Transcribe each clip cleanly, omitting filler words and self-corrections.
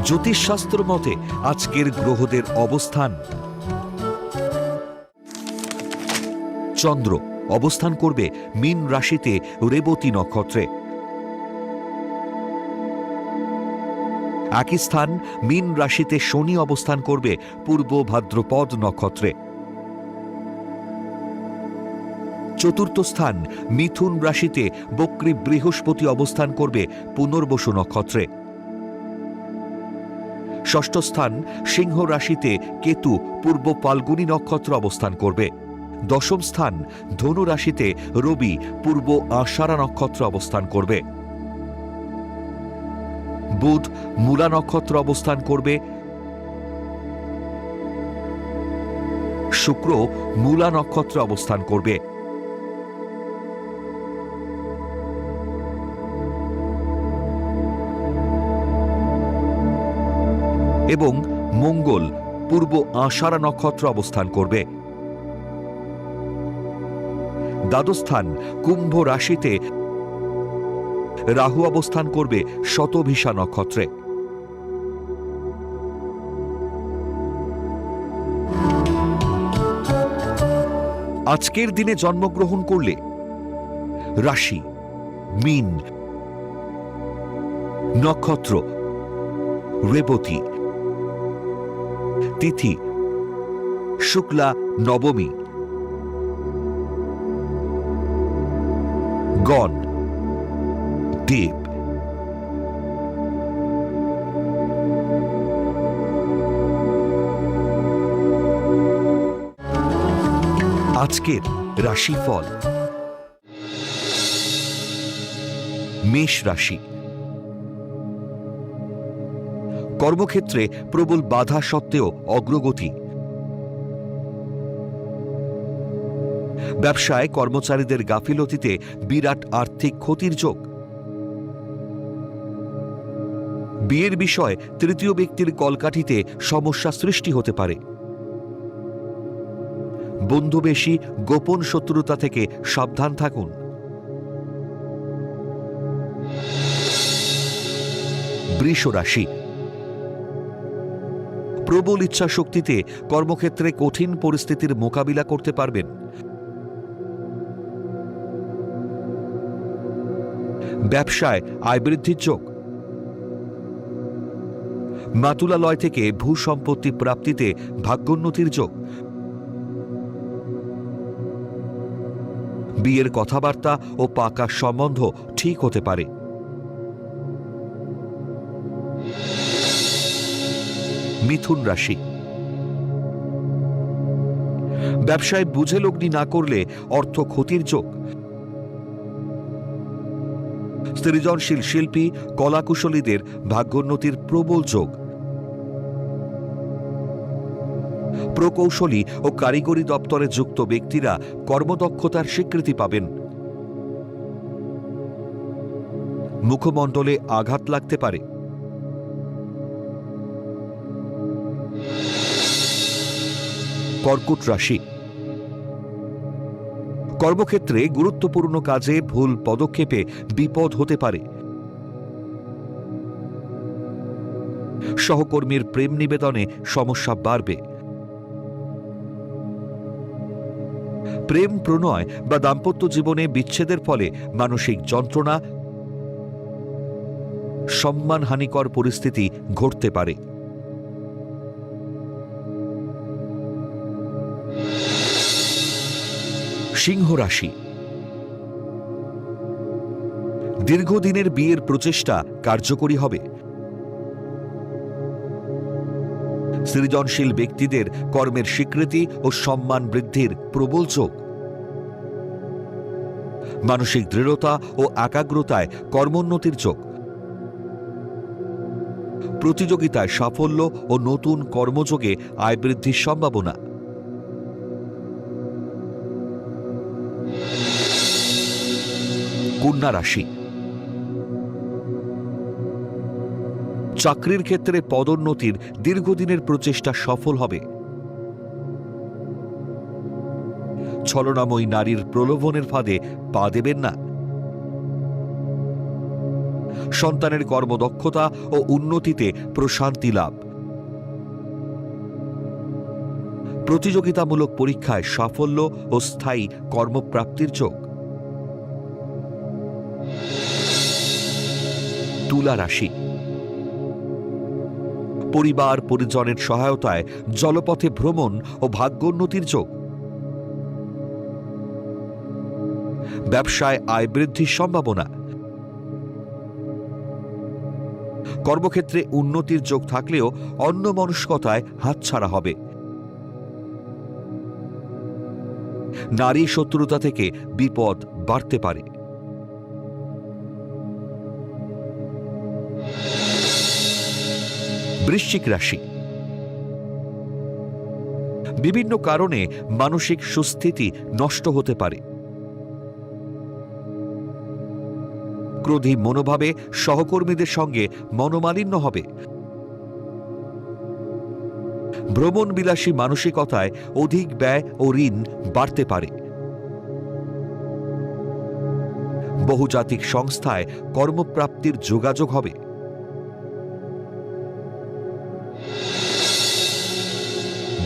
জ্যোতিষশাস্ত্র মতে আজকের গ্রহদের অবস্থান। চন্দ্র অবস্থান করবে মীন রাশিতে রেবতী নক্ষত্রে। একই স্থান মীন রাশিতে শনি অবস্থান করবে পূর্ব ভাদ্রপদ নক্ষত্রে। চতুর্থ স্থান মিথুন রাশিতে বক্রী বৃহস্পতি অবস্থান করবে পুনর্বসু নক্ষত্রে। ষষ্ঠ স্থান সিংহ রাশিতে কেতু পূর্ব ফাল্গুনী নক্ষত্র অবস্থান করবে। দশম স্থান ধনু রাশিতে রবি পূর্ব আষাঢ়া নক্ষত্র অবস্থান করবে। বুধ মূলা নক্ষত্র অবস্থান করবে। শুক্র মূলা নক্ষত্র অবস্থান করবে। এবং মঙ্গল পূর্ব আষাঢ়া নক্ষত্র অবস্থান করবে। দ্বাদস্থান কুম্ভ রাশিতে রাহু অবস্থান করবে শতভিষা নক্ষত্রে। আজকের দিনে জন্মগ্রহণ করলে রাশি মীন, নক্ষত্র রেবতী, তিথি শুক্লা নবমী, গণ দেব। আজকের রাশিফল। মেষ রাশি, কর্মক্ষেত্রে প্রবল বাধা সত্ত্বেও অগ্রগতি। ব্যবসায় কর্মচারীদের গাফিলতিতে বিরাট আর্থিক ক্ষতির যোগ। বিয়ের বিষয়ে তৃতীয় ব্যক্তির কলকাঠিতে সমস্যা সৃষ্টি হতে পারে। বন্ধুবেশী গোপন শত্রুতা থেকে সাবধান থাকুন। বৃষ রাশি, প্রবল ইচ্ছা শক্তিতে কর্মক্ষেত্রে কঠিন পরিস্থিতির মোকাবিলা করতে পারবেন। ব্যবসায় আয় বৃদ্ধির যোগ। মাতুলালয় থেকে ভূ সম্পত্তি প্রাপ্তিতে ভাগ্যোন্নতির যোগ। বিয়ের কথাবার্তা ও পাকা সম্বন্ধ ঠিক হতে পারে। মিথুন রাশি, ব্যবসায় বুঝে লগ্নি না করলে অর্থ ক্ষতির যোগ। সৃজনশীল শিল্পী কলাকুশলীদের ভাগ্যোন্নতির প্রবল যোগ। প্রকৌশলী ও কারিগরি দপ্তরে যুক্ত ব্যক্তিরা কর্মদক্ষতার স্বীকৃতি পাবেন। মুখমণ্ডলে আঘাত লাগতে পারে। কর্কট রাশি, কর্মক্ষেত্রে গুরুত্বপূর্ণ কাজে ভুল পদক্ষেপে বিপদ হতে পারে। সহকর্মীর প্রেম নিবেদনে সমস্যা বাড়বে। প্রেম প্রণয় বা দাম্পত্য জীবনে বিচ্ছেদের ফলে মানসিক যন্ত্রণা, সম্মানহানিকর পরিস্থিতি ঘটতে পারে। সিংহ রাশি, দীর্ঘদিনের বিয়ের প্রচেষ্টা কার্যকরী হবে। সৃজনশীল ব্যক্তিদের কর্মের স্বীকৃতি ও সম্মান বৃদ্ধির প্রবল যোগ। মানসিক দৃঢ়তা ও একাগ্রতায় কর্মোন্নতির যোগ। প্রতিযোগিতায় সাফল্য ও নতুন কর্মযোগে আয় বৃদ্ধির সম্ভাবনা। কন্যা রাশি, চাকরির ক্ষেত্রে পদোন্নতির দীর্ঘদিনের প্রচেষ্টা সফল হবে। ছলনাময়ী নারীর প্রলোভনের ফাঁদে পা দেবেন না। সন্তানের কর্মদক্ষতা ও উন্নতিতে প্রশান্তি লাভ, প্রতিযোগিতামূলক পরীক্ষায় সাফল্য ও স্থায়ী কর্মপ্রাপ্তির যোগ। তুলা রাশি, পরিবার পরিজনের সহায়তায় জলপথে ভ্রমণ ও ভাগ্যোন্নতির যোগ। ব্যবসায় আয় বৃদ্ধির সম্ভাবনা। কর্মক্ষেত্রে উন্নতির যোগ থাকলেও অন্যমনস্কতায় হাতছাড়া হবে। নারী শত্রুতা থেকে বিপদ বাড়তে পারে। বৃশ্চিক রাশি, বিভিন্ন কারণে মানসিক সুস্থিতি নষ্ট হতে পারে। ক্রোধী মনোভাবে সহকর্মীদের সঙ্গে মনোমালিন্য হবে। ভ্রমণবিলাসী মানসিকতায় অধিক ব্যয় ও ঋণ বাড়তে পারে। বহুজাতিক সংস্থায় কর্মপ্রাপ্তির যোগাযোগ হবে।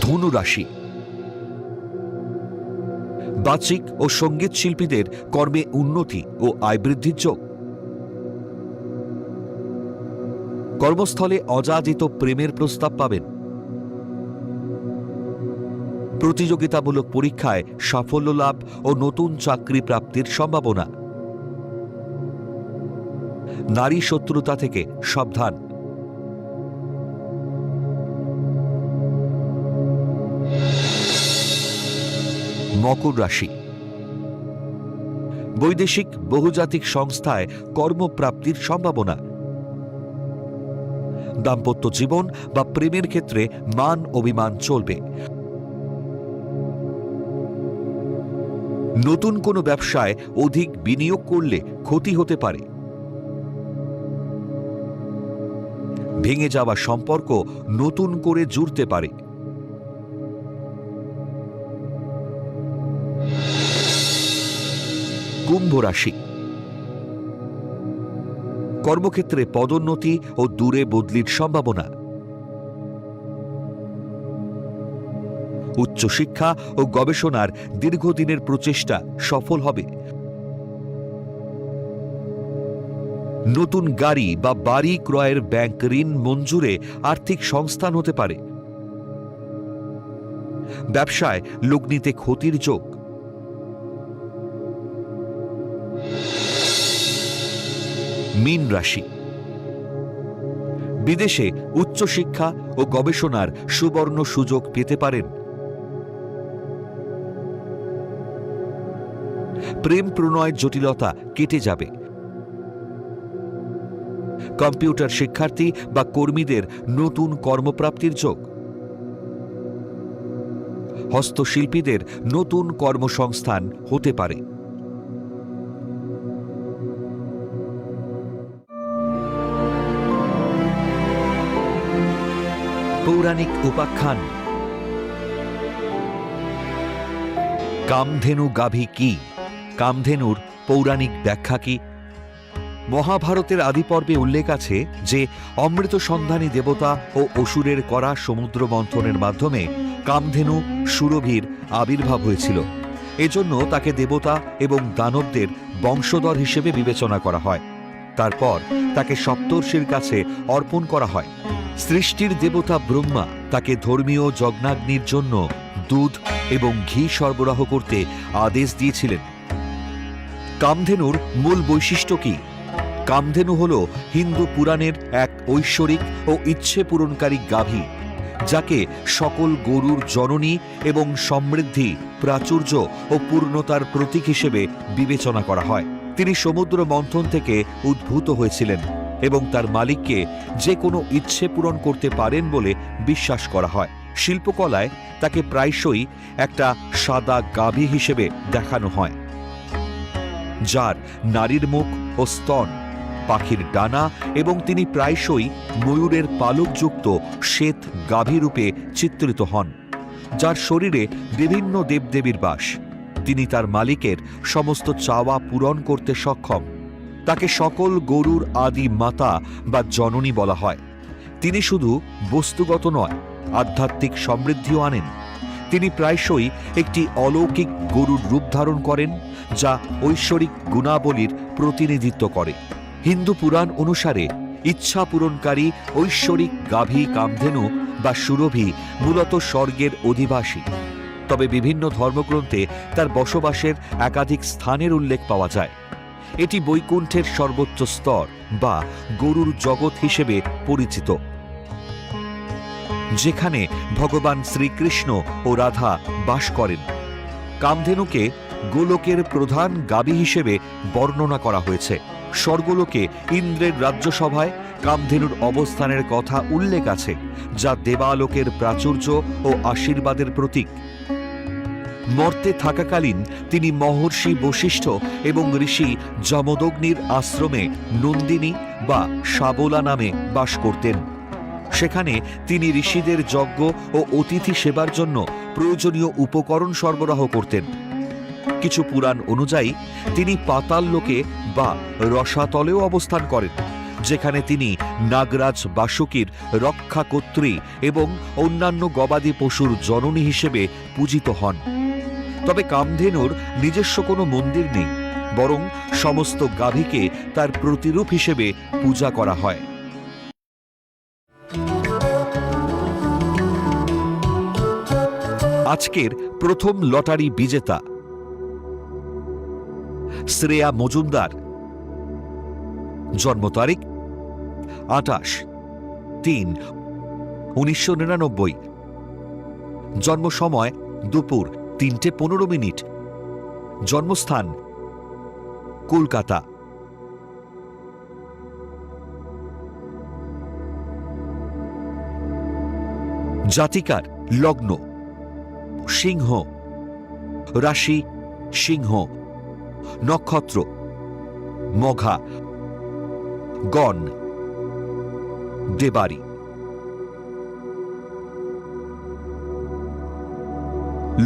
ধনু রাশি, বাচিক ও সঙ্গীত শিল্পীদের কর্মে উন্নতি ও আয় বৃদ্ধির যোগ। কর্মস্থলে অযাচিত প্রেমের প্রস্তাব পাবেন। প্রতিযোগিতামূলক পরীক্ষায় সাফল্য লাভ ও নতুন চাকরি প্রাপ্তির সম্ভাবনা। নারী শত্রুতা থেকে সাবধান। মকর রাশি, বৈদেশিক বহুজাতিক সংস্থায় কর্মপ্রাপ্তির সম্ভাবনা। দাম্পত্য জীবন বা প্রেমের ক্ষেত্রে মান অভিমান চলবে। নতুন কোনো ব্যবসায় অধিক বিনিয়োগ করলে ক্ষতি হতে পারে। ভেঙে যাওয়া সম্পর্ক নতুন করে জুড়তে পারে। কুম্ভ রাশি, কর্মক্ষেত্রে পদোন্নতি ও দূরে বদলির সম্ভাবনা। উচ্চশিক্ষা ও গবেষণার দীর্ঘদিনের প্রচেষ্টা সফল হবে। নতুন গাড়ি বা বাড়ি ক্রয়ের ব্যাংক ঋণ মঞ্জুরে আর্থিক সংস্থান হতে পারে। ব্যবসায় লগ্নিতে ক্ষতির যোগ। মীন রাশি, বিদেশে উচ্চশিক্ষা ও গবেষণার সুবর্ণ সুযোগ পেতে পারেন। প্রেম প্রণয়ের জটিলতা কেটে যাবে। কম্পিউটার শিক্ষার্থী বা কর্মীদের নতুন কর্মপ্রাপ্তির যোগ। হস্তশিল্পীদের নতুন কর্মসংস্থান হতে পারে। পৌরাণিক উপাখ্যান। কামধেনু গাভী কি? কামধেনুর পৌরাণিক ব্যাখ্যা কি? মহাভারতের আদিপর্বে উল্লেখ আছে যে অমৃত সন্ধানী দেবতা ও অসুরের করা সমুদ্র মন্থনের মাধ্যমে কামধেনু সুরভির আবির্ভাব হয়েছিল। এজন্য তাকে দেবতা এবং দানবদের বংশধর হিসেবে বিবেচনা করা হয়। তারপর তাকে সপ্তর্ষির কাছে অর্পণ করা হয়। সৃষ্টির দেবতা ব্রহ্মা তাকে ধর্মীয় যজ্ঞাগ্নির জন্য দুধ এবং ঘি সরবরাহ করতে আদেশ দিয়েছিলেন। কামধেনুর মূল বৈশিষ্ট্য কি? কামধেনু হল হিন্দু পুরাণের এক ঐশ্বরিক ও ইচ্ছে পূরণকারী গাভী, যাকে সকল গরুর জননী এবং সমৃদ্ধি, প্রাচুর্য ও পূর্ণতার প্রতীক হিসেবে বিবেচনা করা হয়। তিনি সমুদ্র মন্থন থেকে উদ্ভূত হয়েছিলেন এবং তার মালিককে যে কোনো ইচ্ছে পূরণ করতে পারেন বলে বিশ্বাস করা হয়। শিল্পকলায় তাকে প্রায়শই একটা সাদা গাভী হিসেবে দেখানো হয়, যার নারীর মুখ ও স্তন, পাখির ডানা এবং তিনি প্রায়শই ময়ূরের পালকযুক্ত শ্বেত গাভী রূপে চিত্রিত হন, যার শরীরে বিভিন্ন দেবদেবীর বাস। তিনি তার মালিকের সমস্ত চাওয়া পূরণ করতে সক্ষম। তাকে সকল গরুর আদি মাতা বা জননী বলা হয়। তিনি শুধু বস্তুগত নয়, আধ্যাত্মিক সমৃদ্ধিও আনেন। তিনি প্রায়শই একটি অলৌকিক গরুর রূপ ধারণ করেন, যা ঐশ্বরিক গুণাবলীর প্রতিনিধিত্ব করে। হিন্দু পুরাণ অনুসারে ইচ্ছা পূরণকারী ঐশ্বরিক গাভী কামধেনু বা সুরভি মূলত স্বর্গের অধিবাসী। তবে বিভিন্ন ধর্মগ্রন্থে তার বসবাসের একাধিক স্থানের উল্লেখ পাওয়া যায়। এটি বৈকুণ্ঠের সর্বোচ্চ স্তর বা গরুর জগৎ হিসেবে পরিচিত, যেখানে ভগবান শ্রীকৃষ্ণ ও রাধা বাস করেন। কামধেনুকে গোলকের প্রধান গাভী হিসেবে বর্ণনা করা হয়েছে। স্বর্গলোকে ইন্দ্রের রাজ্যসভায় কামধেনুর অবস্থানের কথা উল্লেখ আছে, যা দেবালোকের প্রাচুর্য ও আশীর্বাদের প্রতীক। মর্তে থাকাকালীন তিনি মহর্ষি বশিষ্ঠ এবং ঋষি যমদগ্নির আশ্রমে নন্দিনী বা শাবলা নামে বাস করতেন। সেখানে তিনি ঋষিদের যজ্ঞ ও অতিথি সেবার জন্য প্রয়োজনীয় উপকরণ সরবরাহ করতেন। কিছু পুরাণ অনুযায়ী তিনি পাতাল লোকে বা রসাতলেও অবস্থান করেন, যেখানে তিনি নাগরাজ বাসুকীর রক্ষাকর্ত্রী এবং অন্যান্য গবাদি পশুর জননী হিসেবে পূজিত হন। তবে কামধেনুর নিজস্ব কোনো মন্দির নেই, বরং সমস্ত গাভীকে তার প্রতিরূপ হিসেবে পূজা করা হয়। আজকের প্রথম লটারি বিজেতা শ্রেয়া মজুমদার। জন্ম তারিখ 28/3/1999। জন্ম সময় দুপুর 3:15। জন্মস্থান কলকাতা। জাতিকার লগ্ন সিংহ, রাশি সিংহ, নক্ষত্র মঘা, গণ দেবারি।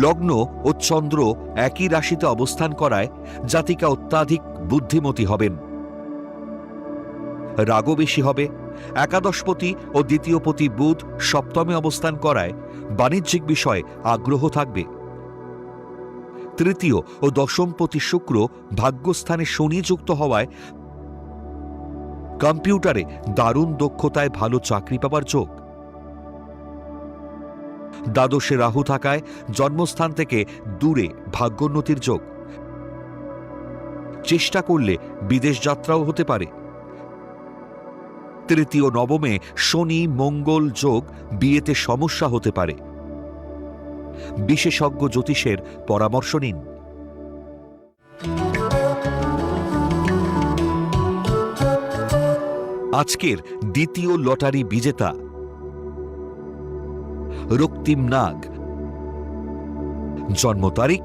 লগ্ন ও চন্দ্র একই রাশিতে অবস্থান করায় জাতিকা অত্যাধিক বুদ্ধিমতী হবেন, রাগও বেশি হবে। একাদশপতি ও দ্বিতীয়পতি বুধ সপ্তমে অবস্থান করায় বাণিজ্যিক বিষয়ে আগ্রহ থাকবে। তৃতীয় ও দশমপতি শুক্র ভাগ্যস্থানে শনি যুক্ত হওয়ায় কম্পিউটারে দারুণ দক্ষতায় ভালো চাকরি পাবার যোগ। দ্বাদশে রাহু থাকায় জন্মস্থান থেকে দূরে ভাগ্যোন্নতির যোগ। চেষ্টা করলে বিদেশ যাত্রাও হতে পারে। তৃতীয় নবমে শনি মঙ্গল যোগ বিয়েতে সমস্যা হতে পারে। বিশেষজ্ঞ জ্যোতিষের পরামর্শ নিন। আজকের দ্বিতীয় লটারি বিজেতা রক্তিম নাগ। জন্ম তারিখ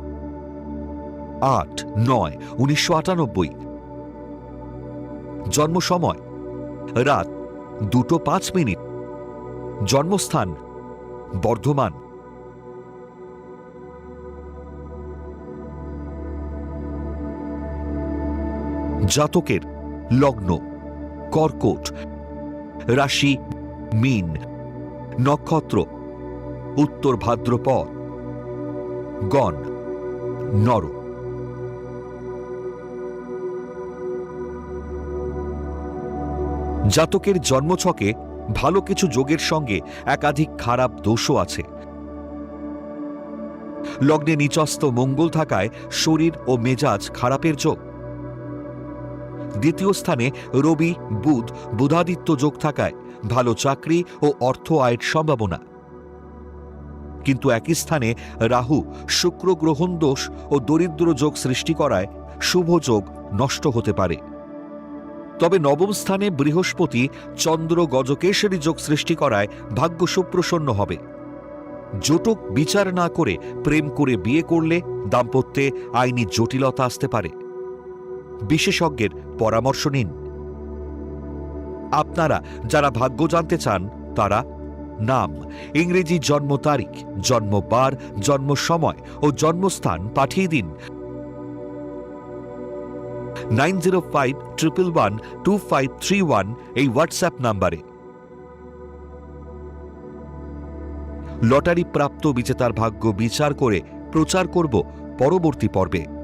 8/9/1998। জন্ম সময় রাত 2:05। জন্মস্থান বর্ধমান। জাতকের লগ্ন কর্কট, রাশি মীন, নক্ষত্র উত্তর ভাদ্রপদ, গণ নর। জাতকের জন্মছকে ভালো কিছু যোগের সঙ্গে একাধিক খারাপ দোষও আছে। লগ্নে নিচস্থ মঙ্গল থাকায় শরীর ও মেজাজ খারাপের যোগ। দ্বিতীয় স্থানে রবি বুধ বুধাদিত্য যোগ থাকায় ভালো চাকরি ও অর্থ আয়ের সম্ভাবনা। কিন্তু একই স্থানে রাহু শুক্র গ্রহণ দোষ ও দরিদ্র যোগ সৃষ্টি করায় শুভ যোগ নষ্ট হতে পারে। তবে নবম স্থানে বৃহস্পতি চন্দ্র গজকেশরী যোগ সৃষ্টি করায় ভাগ্য সুপ্রসন্ন হবে। জটক বিচার না করে প্রেম করে বিয়ে করলে দাম্পত্যে আইনি জটিলতা আসতে পারে। বিশেষজ্ঞের পরামর্শ নিন। আপনারা যারা ভাগ্য জানতে চান তারা নাম, ইংরেজি জন্ম তারিখ, জন্মবার, জন্ম সময় ও জন্মস্থান পাঠিয়ে দিন 9051112531 এই হোয়াটসঅ্যাপ নাম্বারে। লটারি প্রাপ্ত বিজেতার ভাগ্য বিচার করে প্রচার করব পরবর্তী পর্বে।